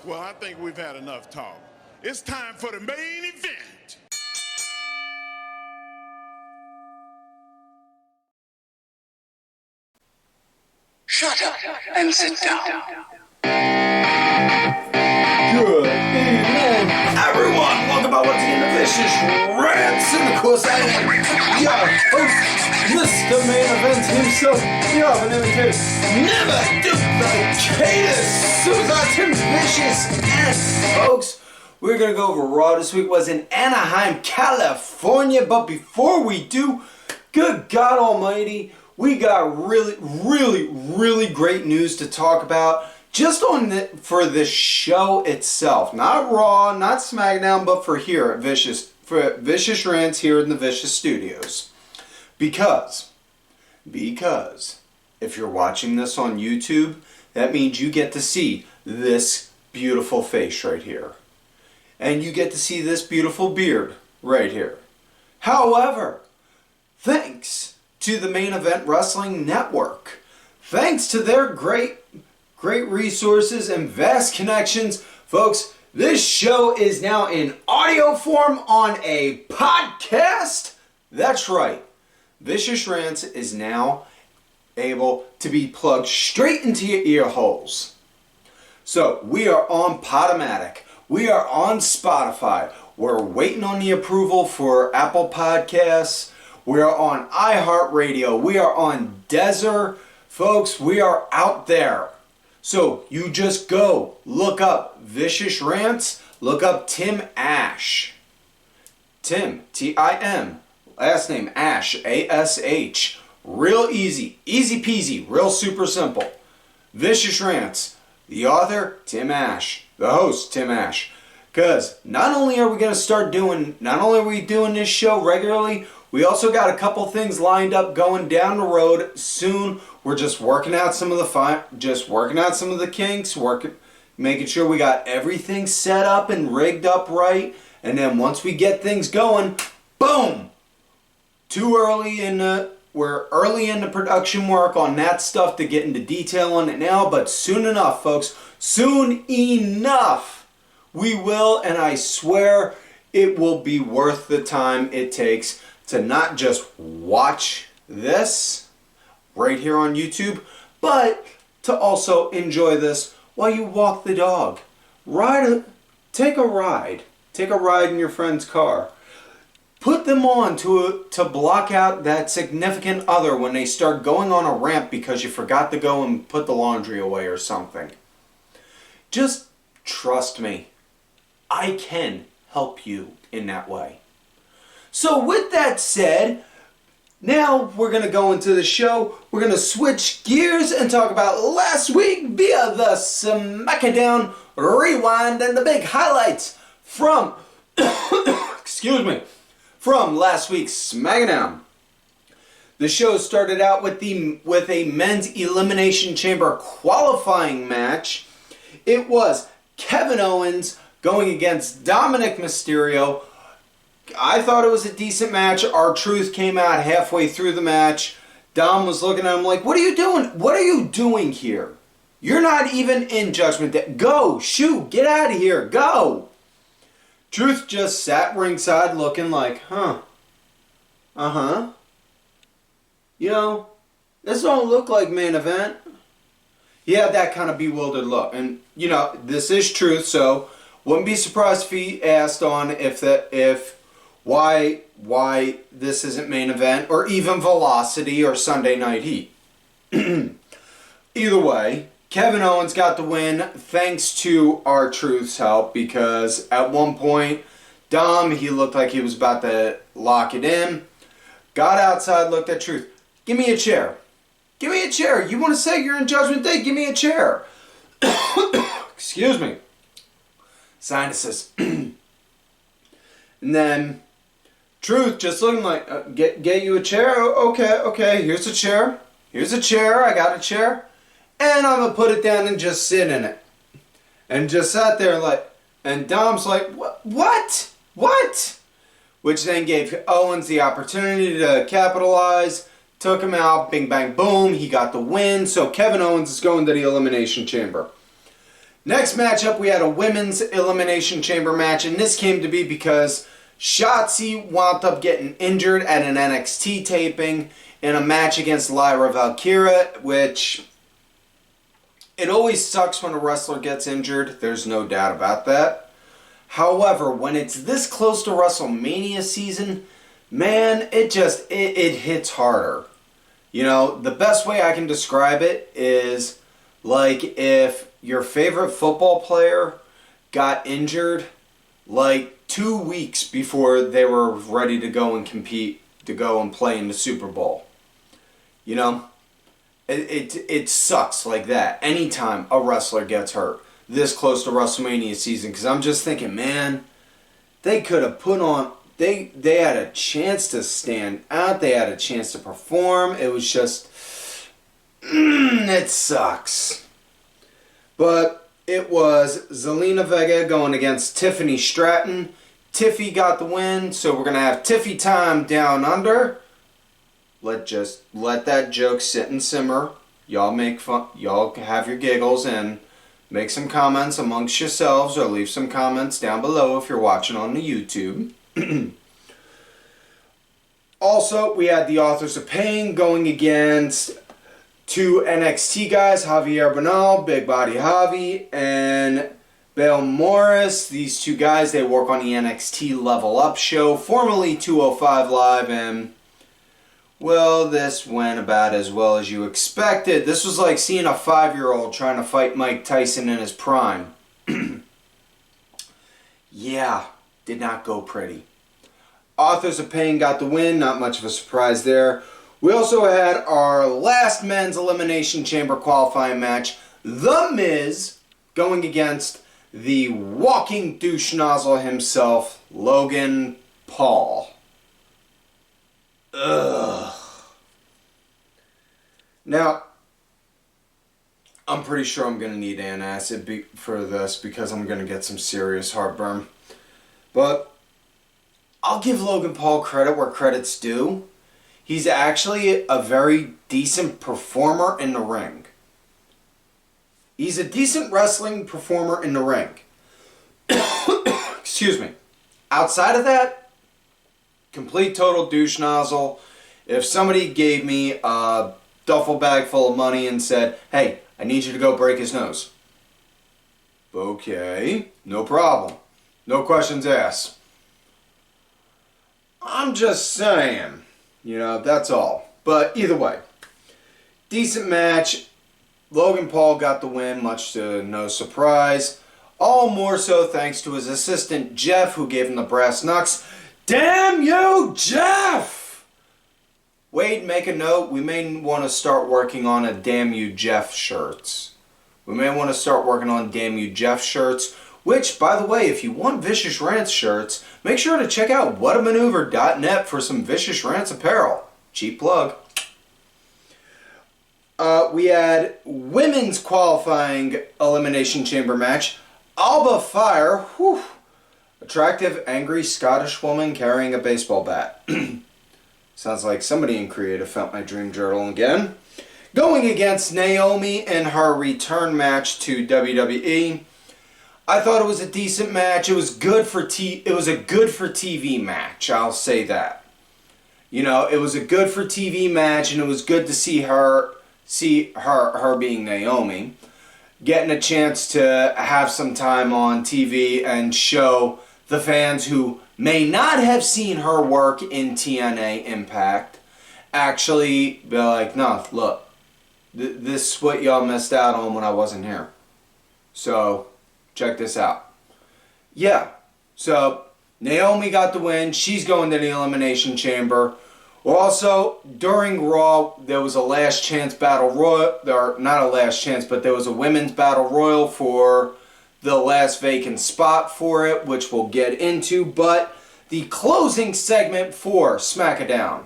Well, I think we've had enough talk. It's time for the main event. Shut up and sit down. Good evening, everyone. Welcome back once again to Vicious Rants. And of course, I am your host, Mr. Main Event himself. You have an imitation. Never duplicate Susan Vicious. And folks, we're going to go over Raw this week. Was in Anaheim, California. But before we do, good God Almighty, we got really great news to talk about. Just for the show itself, not Raw, not SmackDown, but for here at Vicious Rants here in the Vicious Studios. Because if you're watching this on YouTube, that means you get to see this beautiful face right here. And you get to see this beautiful beard right here. However, thanks to the Main Event Wrestling Network, thanks to their great resources and vast connections, folks, this show is now in audio form on a podcast. That's right. Vicious Rants is now able to be plugged straight into your ear holes. So we are on Podomatic. We are on Spotify. We're waiting on the approval for Apple Podcasts. We are on iHeartRadio. We are on Deezer. Folks, we are out there. So you just go look up Vicious Rants, look up Tim Ash. Tim, T-I-M, last name Ash, A-S-H. Real easy peasy, real super simple. Vicious Rants, the author, Tim Ash, the host, Tim Ash. Because not only are we doing this show regularly, we also got a couple things lined up going down the road soon. We're just working out some of the kinks, making sure we got everything set up and rigged up right. And then once we get things going, boom! We're early in the production work on that stuff to get into detail on it now, but soon enough, folks, soon enough, we will, and I swear it will be worth the time it takes to not just watch this right here on YouTube, but to also enjoy this while you walk the dog. Take a ride in your friend's car. Put them on to block out that significant other when they start going on a rant because you forgot to go and put the laundry away or something. Just trust me. I can help you in that way. So with that said, now we're going to go into the show. We're going to switch gears and talk about last week via the SmackDown Rewind and the big highlights from from last week's SmackDown. The show started out with a men's Elimination Chamber qualifying match. It was Kevin Owens going against Dominic Mysterio. I thought it was a decent match. R-Truth came out halfway through the match. Dom was looking at him like, what are you doing? What are you doing here? You're not even in Judgment Day. Go, shoot, get out of here, go. Truth just sat ringside looking like, You know, this don't look like main event. He had that kind of bewildered look. And, you know, this is Truth, so wouldn't be surprised if he asked on why this isn't main event, or even Velocity or Sunday Night Heat. Either way, Kevin Owens got the win thanks to R-Truth's help, because at one point, Dom, he looked like he was about to lock it in. Got outside, looked at Truth. Give me a chair. Give me a chair. You want to say you're in Judgment Day? Give me a chair. Excuse me. Sinuses. And then Truth just looking like, get you a chair? Okay, here's a chair. Here's a chair, I got a chair. And I'm going to put it down and just sit in it. And just sat there like, and Dom's like, what? Which then gave Owens the opportunity to capitalize, took him out, bing bang boom, he got the win. So Kevin Owens is going to the Elimination Chamber. Next matchup, we had a women's elimination chamber match, and this came to be because Shotzi wound up getting injured at an NXT taping in a match against Lyra Valkyria, which it always sucks when a wrestler gets injured. There's no doubt about that. However, when it's this close to WrestleMania season, man, it hits harder. You know, the best way I can describe it is like if your favorite football player got injured like 2 weeks before they were ready to go and compete, to go and play in the Super Bowl. You know, it sucks like that anytime a wrestler gets hurt this close to WrestleMania season, because I'm just thinking, man, they could have put on, they had a chance to stand out, they had a chance to perform. It was just, it sucks. But it was Zelina Vega going against Tiffany Stratton. Tiffy got the win, so we're going to have Tiffy time down under. Let that joke sit and simmer. Y'all make fun, y'all have your giggles and make some comments amongst yourselves, or leave some comments down below if you're watching on the YouTube. Also, we had the Authors of Pain going against two NXT guys, Javier Bernal, Big Body Javi, and Bale Morris. These two guys, they work on the NXT Level Up show, formerly 205 Live, and well, this went about as well as you expected. This was like seeing a 5-year-old trying to fight Mike Tyson in his prime. Yeah, did not go pretty. Authors of Pain got the win, not much of a surprise there. We also had our last men's Elimination Chamber qualifying match, The Miz, going against the walking douche nozzle himself, Logan Paul. Ugh. Now, I'm pretty sure I'm going to need antacid for this because I'm going to get some serious heartburn. But I'll give Logan Paul credit where credit's due. He's actually a very decent performer in the ring. He's a decent wrestling performer in the ring. Excuse me. Outside of that, complete total douche nozzle. If somebody gave me a duffel bag full of money and said, hey, I need you to go break his nose. Okay, no problem. No questions asked. I'm just saying. You know, that's all. But either way, decent match. Logan Paul got the win, much to no surprise. All more so thanks to his assistant, Jeff, who gave him the brass knucks. Damn you, Jeff! Wade, make a note. We may want to start working on a Damn You Jeff shirts. We may want to start working on Damn You Jeff shirts. Which, by the way, if you want Vicious Rants shirts, make sure to check out whatamaneuver.net for some Vicious Rants apparel. Cheap plug. We had women's qualifying Elimination Chamber match. Alba Fire, whew, attractive, angry Scottish woman carrying a baseball bat. Sounds like somebody in creative found my dream journal again. Going against Naomi in her return match to WWE. I thought it was a decent match. It was good for It was a good for TV match. I'll say that. You know, it was a good for TV match, and it was good to see her being Naomi, getting a chance to have some time on TV and show the fans who may not have seen her work in TNA Impact actually be like, no, look, this is what y'all missed out on when I wasn't here. So check this out. Yeah, so Naomi got the win. She's going to the Elimination Chamber. Also, during Raw, there was a last chance battle royal. Not a last chance, but there was a women's battle royal for the last vacant spot for it, which we'll get into. But the closing segment for SmackDown.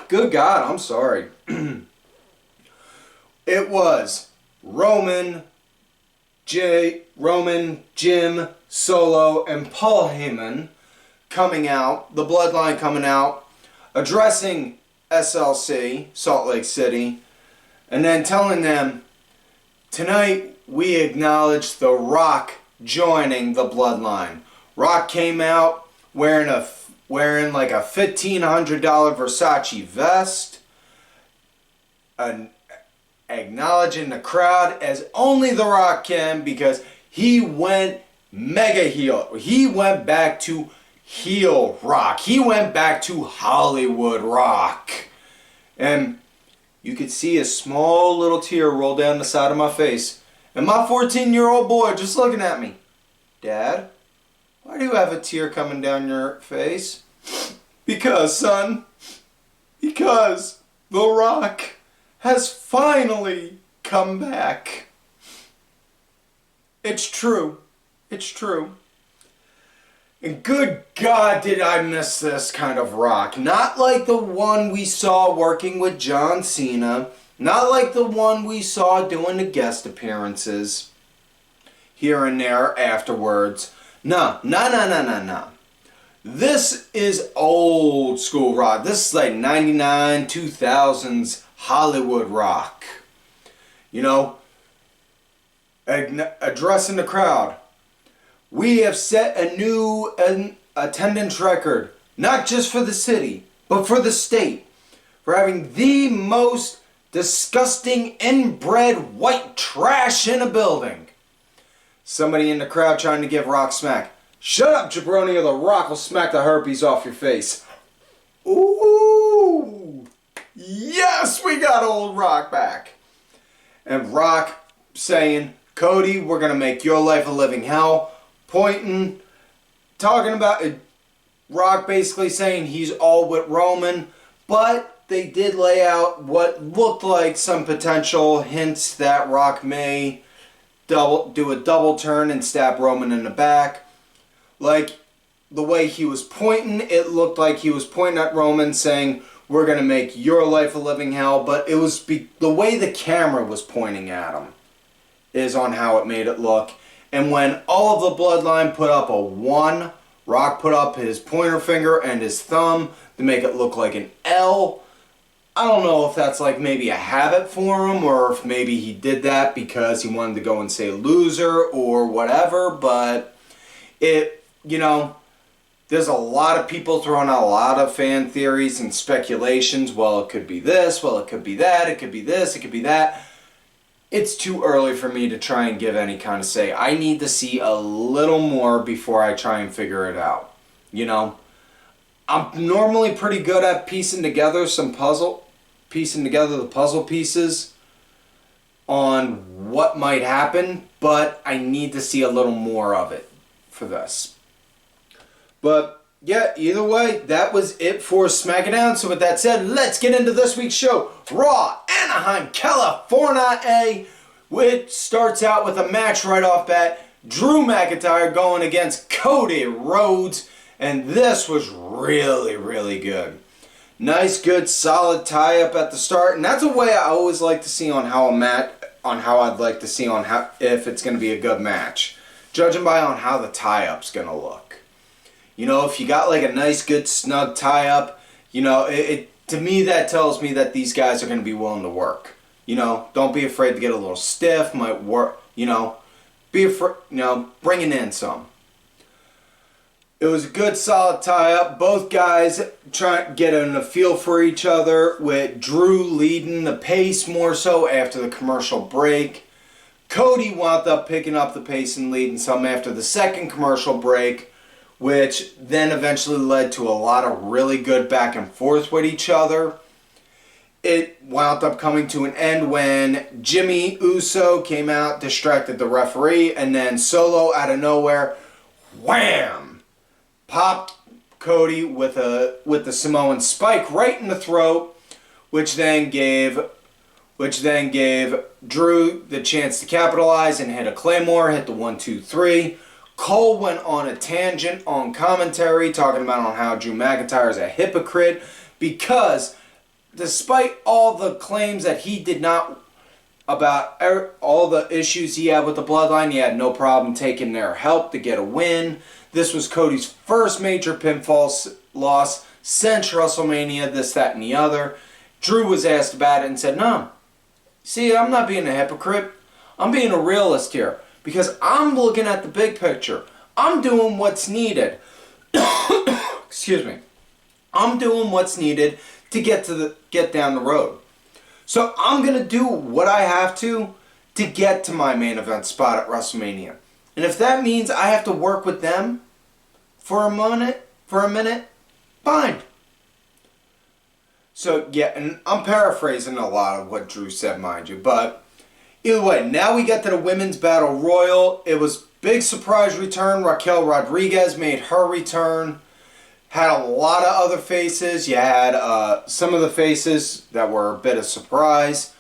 Good God, I'm sorry. It was Roman, Jim, Solo, and Paul Heyman coming out, the Bloodline coming out, addressing SLC, Salt Lake City, and then telling them, tonight we acknowledge The Rock joining the Bloodline. Rock came out wearing like a $1,500 Versace vest, acknowledging the crowd as only The Rock can, because he went mega heel. He went back to heel Rock. He went back to Hollywood Rock. And you could see a small little tear roll down the side of my face. And my 14-year-old boy just looking at me. Dad, why do you have a tear coming down your face? Because, son, because The Rock has finally come back. It's true. It's true. And good God, did I miss this kind of Rock. Not like the one we saw working with John Cena. Not like the one we saw doing the guest appearances here and there afterwards. No. This is old school Rock. This is like 99, 2000s Hollywood Rock. You know, addressing the crowd. We have set a new attendance record, not just for the city, but for the state, for having the most disgusting inbred white trash in a building. Somebody in the crowd trying to give Rock smack. Shut up, jabroni, or The Rock will smack the herpes off your face. Ooh! Yes, we got old Rock back. And Rock saying, Cody, we're going to make your life a living hell. Pointing, talking about it, Rock basically saying he's all with Roman, but they did lay out what looked like some potential hints that Rock may do a double turn and stab Roman in the back. Like, the way he was pointing, it looked like he was pointing at Roman saying, we're going to make your life a living hell, but it was the way the camera was pointing at him is on how it made it look. And when all of the Bloodline put up a 1, Rock put up his pointer finger and his thumb to make it look like an L. I don't know if that's like maybe a habit for him, or if maybe he did that because he wanted to go and say loser or whatever, but it, you know, there's a lot of people throwing out a lot of fan theories and speculations. Well, it could be this, well, it could be that, it could be this, it could be that. It's too early for me to try and give any kind of say. I need to see a little more before I try and figure it out. You know, I'm normally pretty good at piecing together the puzzle pieces on what might happen, but I need to see a little more of it for this. But yeah, either way, that was it for SmackDown. So with that said, let's get into this week's show. Raw, Anaheim, California, which starts out with a match right off bat. Drew McIntyre going against Cody Rhodes. And this was really, really good. Nice, good, solid tie-up at the start. And that's a way I always like to see on how if it's going to be a good match. Judging by on how the tie-up's going to look. You know, if you got like a nice, good, snug tie-up, you know, to me that tells me that these guys are going to be willing to work. You know, don't be afraid to get a little stiff, might work, you know, bringing in some. It was a good, solid tie-up. Both guys trying to get a feel for each other, with Drew leading the pace more so after the commercial break. Cody wound up picking up the pace and leading some after the second commercial break, which then eventually led to a lot of really good back and forth with each other. It wound up coming to an end when Jimmy Uso came out, distracted the referee, and then Solo out of nowhere, wham! Popped Cody with the Samoan spike right in the throat, which then gave Drew the chance to capitalize and hit a Claymore, hit the 1-2-3. Cole went on a tangent on commentary talking about on how Drew McIntyre is a hypocrite because despite all the claims that he did not about all the issues he had with the Bloodline, he had no problem taking their help to get a win. This was Cody's first major pinfall loss since WrestleMania, this, that, and the other. Drew was asked about it and said, no, see, I'm not being a hypocrite. I'm being a realist here because I'm looking at the big picture. I'm doing what's needed. Excuse me. I'm doing what's needed to get down the road. So I'm going to do what I have to get to my main event spot at WrestleMania. And if that means I have to work with them for a minute, fine. So yeah, and I'm paraphrasing a lot of what Drew said, mind you, but either way, now we get to the Women's Battle Royal. It was big surprise return. Raquel Rodriguez made her return. Had a lot of other faces. You had some of the faces that were a bit of surprise.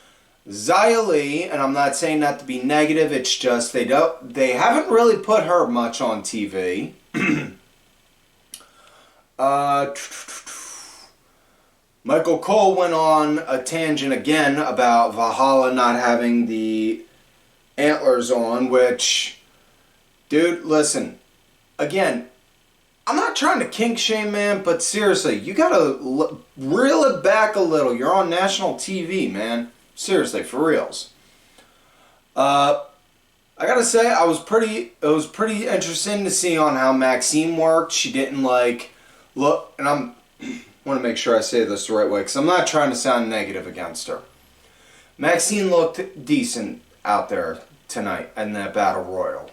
Xia Li, and I'm not saying that to be negative, it's just they haven't really put her much on TV. Michael Cole went on a tangent again about Valhalla not having the antlers on, which, dude, listen, again, I'm not trying to kink shame, man, but seriously, you gotta reel it back a little. You're on national TV, man. Seriously, for reals. I gotta say, it was pretty interesting to see on how Maxine worked. She didn't look, and I want to make sure I say this the right way, because I'm not trying to sound negative against her. Maxine looked decent out there tonight in that Battle Royal.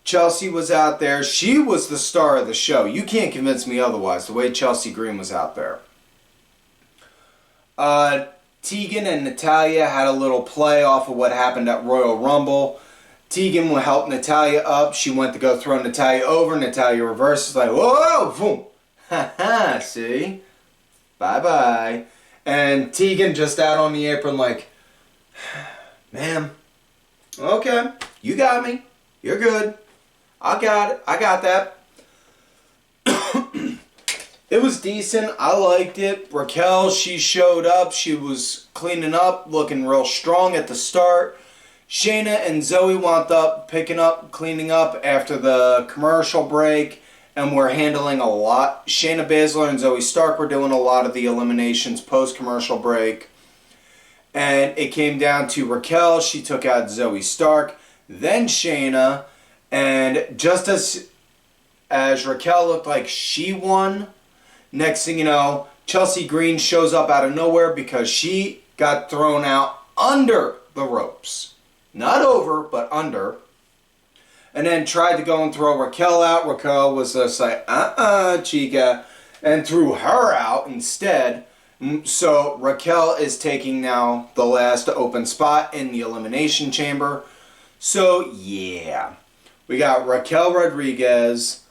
Chelsea was out there. She was the star of the show. You can't convince me otherwise, the way Chelsea Green was out there. Tegan and Natalya had a little play off of what happened at Royal Rumble. Tegan will help Natalya up. She went to go throw Natalya over. Natalya reverses like, whoa, boom. Haha, see? Bye-bye. And Tegan just out on the apron like, ma'am, okay, you got me. You're good. I got it. I got that. It was decent. I liked it. Raquel, she showed up. She was cleaning up, looking real strong at the start. Shayna and Zoe wound up cleaning up after the commercial break. And we're handling a lot. Shayna Baszler and Zoe Stark were doing a lot of the eliminations post-commercial break. And it came down to Raquel. She took out Zoe Stark. Then Shayna. And just as Raquel looked like she won, next thing you know, Chelsea Green shows up out of nowhere because she got thrown out under the ropes. Not over, but under. And then tried to go and throw Raquel out. Raquel was just like, chica, and threw her out instead. So Raquel is taking now the last open spot in the Elimination Chamber. So yeah, we got Raquel Rodriguez,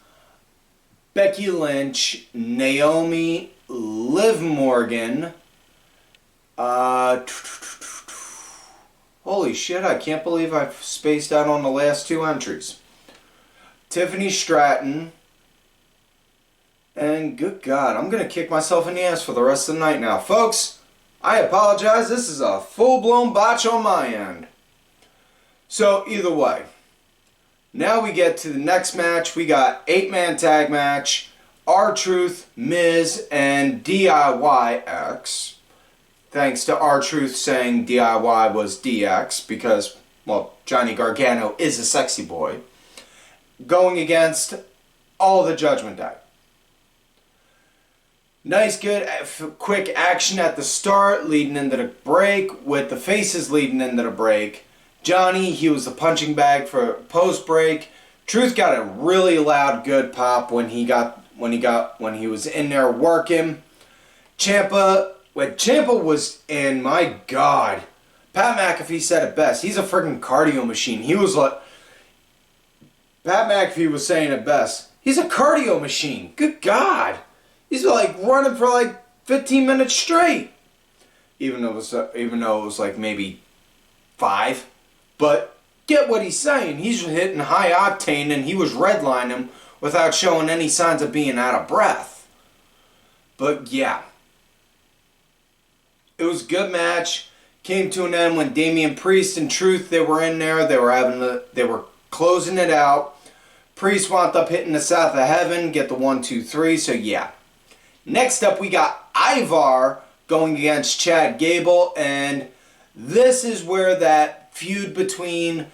Becky Lynch, Naomi, Liv Morgan. Holy shit, I can't believe I've spaced out on the last two entries. Tiffany Stratton. And good God, I'm going to kick myself in the ass for the rest of the night now. Folks, I apologize. This is a full-blown botch on my end. So, either way. Now we get to the next match. We got 8-man tag match. R-Truth, Miz, and DIYX. Thanks to R-Truth saying DIY was DX because, well, Johnny Gargano is a sexy boy. Going against all the Judgment Day. Nice, good, quick action at the start leading into the break with the faces leading into the break. Johnny, he was the punching bag for post-break. Truth got a really loud, good pop when he was in there working. When Ciampa was in, my God, Pat McAfee said it best. He's a freaking cardio machine. He was like, Pat McAfee was saying it best. He's a cardio machine. Good God. He's like running for like 15 minutes straight. Even though it was like maybe 5. But get what he's saying. He's hitting high octane and he was redlining without showing any signs of being out of breath. But yeah. It was a good match. Came to an end when Damian Priest and Truth, they were in there. They were closing it out. Priest wound up hitting the South of Heaven, get the 1, 2, 3. So yeah. Next up we got Ivar going against Chad Gable, and this is where that feud between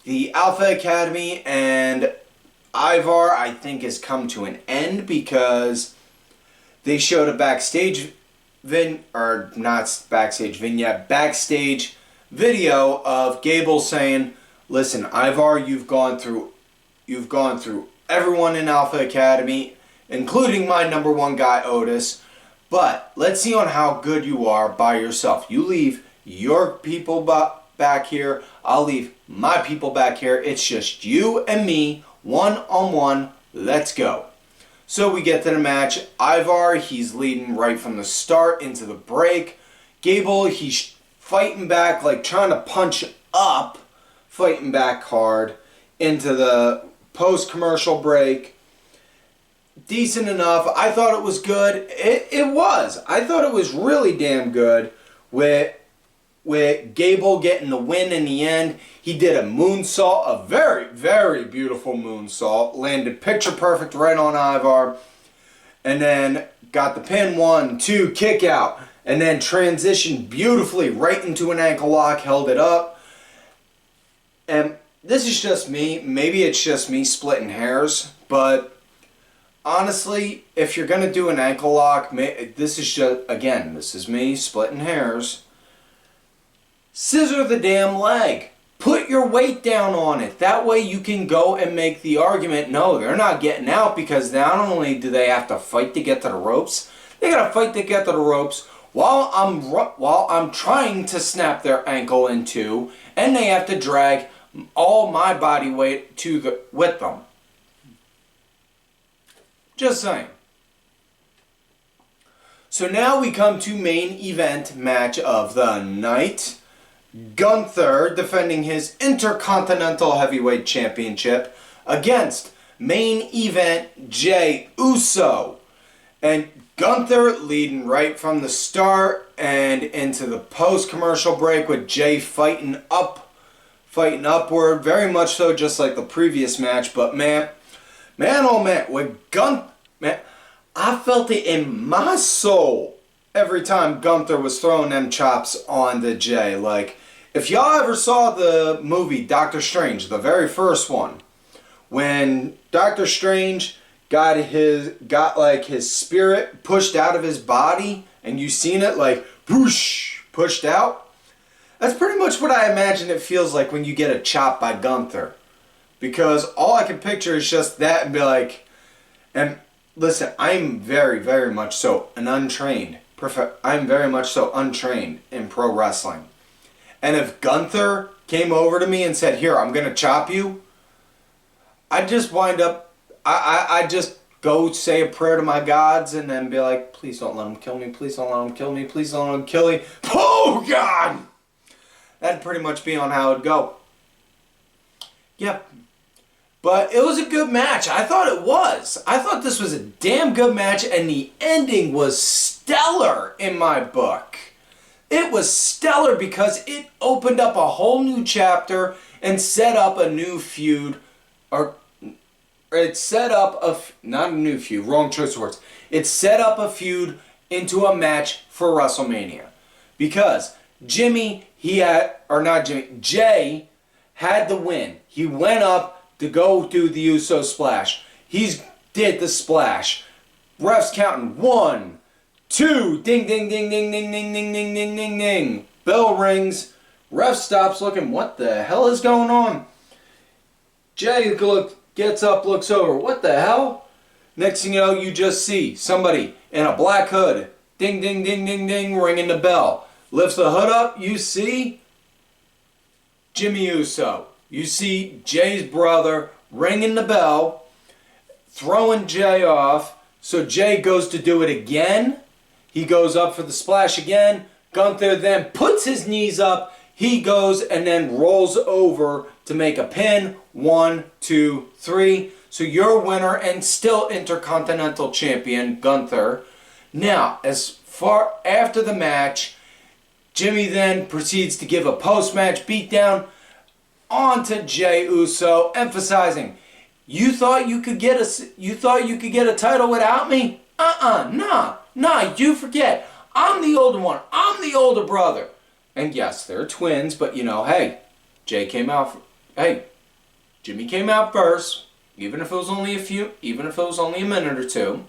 the Alpha Academy and Ivar, I think, has come to an end because they showed a backstage backstage video of Gable saying, "Listen, Ivar, you've gone through everyone in Alpha Academy, including my number one guy, Otis. But let's see on how good you are by yourself. You leave your people back here. I'll leave my people back here. It's just you and me, one-on-one. Let's go." So we get to the match. Ivar, he's leading right from the start into the break. Gable, he's fighting back, like trying to punch up, fighting back hard into the post-commercial break. Decent enough. I thought it was good. It was. I thought it was really damn good with Gable getting the win in the end. He did a moonsault, a very, very beautiful moonsault. Landed picture perfect right on Ivar. And then got the pin, 1, 2, kick out. And then transitioned beautifully right into an ankle lock, held it up. And this is just me. Maybe it's just me splitting hairs. But honestly, if you're going to do an ankle lock, this is me splitting hairs. Scissor the damn leg. Put your weight down on it. That way you can go and make the argument, no, they're not getting out, because not only do they have to fight to get to the ropes, they got to fight to get to the ropes while I'm trying to snap their ankle in two, and they have to drag all my body weight with them. Just saying. So now we come to main event match of the night. Gunther defending his Intercontinental Heavyweight Championship against main event Jey Uso. And Gunther leading right from the start and into the post-commercial break with Jey fighting upward, very much so just like the previous match. But man, oh man, with Gunther, man, I felt it in my soul every time Gunther was throwing them chops on the Jey. Like, if y'all ever saw the movie Doctor Strange, the very first one, when Doctor Strange got his spirit pushed out of his body, and you seen it like whoosh pushed out, that's pretty much what I imagine it feels like when you get a chop by Gunther. Because all I can picture is just that and be like, and listen, I'm very, very much so untrained in pro wrestling. And if Gunther came over to me and said, "Here, I'm going to chop you," I'd just I'd just go say a prayer to my gods and then be like, "Please don't let him kill me. Please don't let him kill me. Please don't let him kill me." Oh, God! That'd pretty much be on how it'd go. Yep. But it was a good match. I thought it was. I thought this was a damn good match, and the ending was stellar in my book. It was stellar because it opened up a whole new chapter and set up a new feud. It set up not a new feud, wrong choice of words. It set up a feud into a match for WrestleMania. Because Jey had the win. He went up to go do the Uso splash. He did the splash. Refs counting 1, 2, ding, ding, ding, ding, ding, ding, ding, ding, ding, ding, ding. Bell rings. Ref stops looking. What the hell is going on? Jey gets up, looks over. What the hell? Next thing you know, you just see somebody in a black hood. Ding, ding, ding, ding, ding, ringing the bell. Lifts the hood up. You see Jimmy Uso. You see Jay's brother ringing the bell, throwing Jey off. So Jey goes to do it again. He goes up for the splash again. Gunther then puts his knees up. He goes and then rolls over to make a pin. 1, 2, 3. So your winner and still Intercontinental Champion, Gunther. Now, as far after the match, Jimmy then proceeds to give a post-match beatdown onto Jey Uso, emphasizing, "You thought you could get a title without me? Nah, you forget. I'm the older one. I'm the older brother." And yes, they're twins, but hey, Jay came out. Hey, Jimmy came out first, even if it was only a minute or two.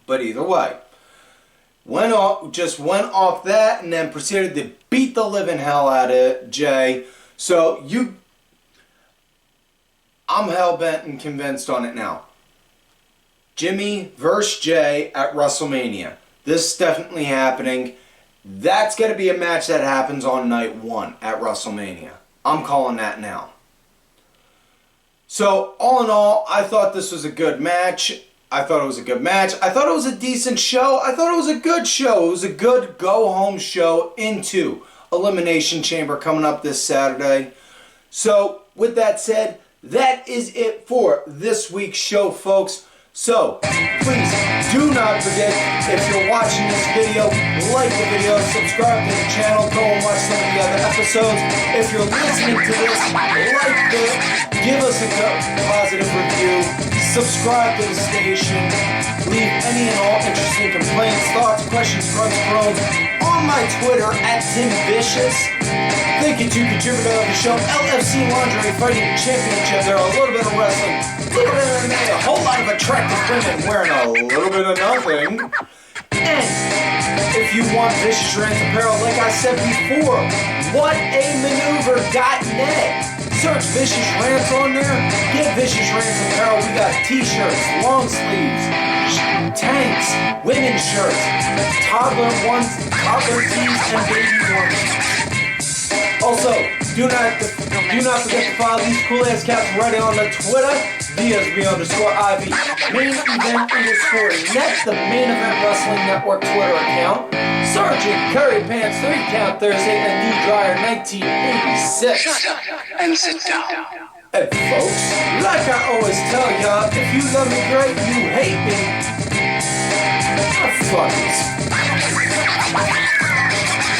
But either way, went off that, and then proceeded to beat the living hell out of Jay. So I'm hell bent and convinced on it now. Jimmy versus Jay at WrestleMania. This is definitely happening. That's going to be a match that happens on night 1 at WrestleMania. I'm calling that now. So, all in all, I thought this was a good match. I thought it was a decent show. I thought it was a good show. It was a good go-home show into Elimination Chamber coming up this Saturday. So, with that said, that is it for this week's show, folks. So, please do not forget, if you're watching this video, like the video, subscribe to the channel, go and watch some of the other episodes. If you're listening to this, give us a positive review, subscribe to the station, leave any and all interesting complaints, thoughts, questions, grunts, groans on my Twitter at TimVicious. Thank you to contributor of the show, LFC Lingerie Fighting Championship. There are a little bit of wrestling, a little bit of MMA, a whole lot of attractive women wearing a little bit of nothing. And if you want Vicious Rants apparel, like I said before, whatamaneuver.net. Search Vicious Rants on there. Get Vicious Rants apparel. We got t-shirts, long sleeves, tanks, women's shirts, toddler ones, toddler tees, and baby ones. Also, do not forget to follow these cool ass cats right on the Twitter, VSB_IV, main event _net, the main event wrestling network Twitter account, Sergeant Curry Pants 3 Count Thursday, and D Dryer 1986. Shut up and sit down. Hey folks, like I always tell y'all, if you love me great, you hate me. I fucking